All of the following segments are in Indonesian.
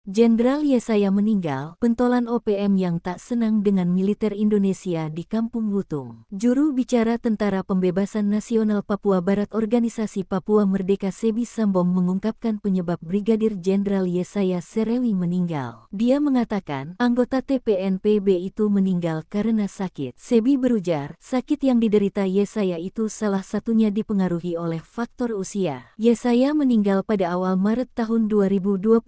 Jenderal Yesaya meninggal, pentolan OPM yang tak senang dengan militer Indonesia di Kampung Wutung. Juru bicara Tentara Pembebasan Nasional Papua Barat Organisasi Papua Merdeka Sebi Sambom mengungkapkan penyebab Brigadir Jenderal Yesaya Serewi meninggal. Dia mengatakan, anggota TPNPB itu meninggal karena sakit. Sebi berujar, sakit yang diderita Yesaya itu salah satunya dipengaruhi oleh faktor usia. Yesaya meninggal pada awal Maret tahun 2025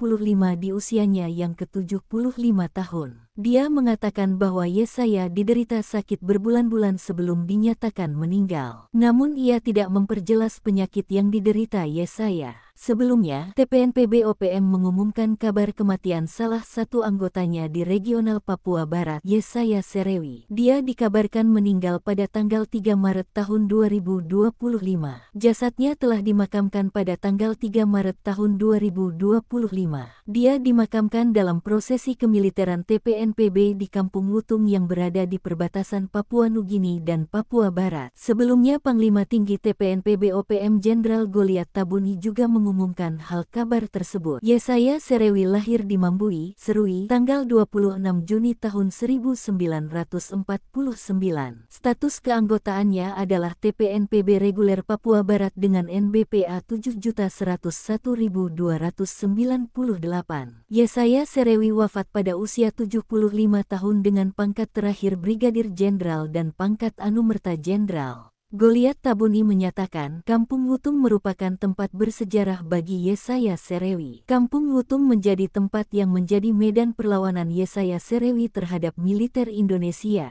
di usianya yang ke-75 tahun. Dia mengatakan bahwa Yesaya diderita sakit berbulan-bulan sebelum dinyatakan meninggal. Namun ia tidak memperjelas penyakit yang diderita Yesaya. Sebelumnya, TPNPB OPM mengumumkan kabar kematian salah satu anggotanya di regional Papua Barat, Yesaya Serewi. Dia dikabarkan meninggal pada tanggal 3 Maret tahun 2025. Jasadnya telah dimakamkan pada tanggal 3 Maret tahun 2025. Dia dimakamkan dalam prosesi kemiliteran TPNPB di Kampung Wutung yang berada di perbatasan Papua Nugini dan Papua Barat. Sebelumnya Panglima Tinggi TPNPB OPM Jenderal Goliat Tabuni juga mengumumkan hal kabar tersebut. Yesaya Serewi lahir di Mambui, Serui, tanggal 26 Juni tahun 1949. Status keanggotaannya adalah TPNPB reguler Papua Barat dengan NBPA 7.101.298. Yesaya Serewi wafat pada usia 75 tahun dengan pangkat terakhir Brigadir Jenderal dan pangkat Anumerta Jenderal. Goliat Tabuni menyatakan, Kampung Wutung merupakan tempat bersejarah bagi Yesaya Serewi. Kampung Wutung menjadi tempat yang menjadi medan perlawanan Yesaya Serewi terhadap militer Indonesia.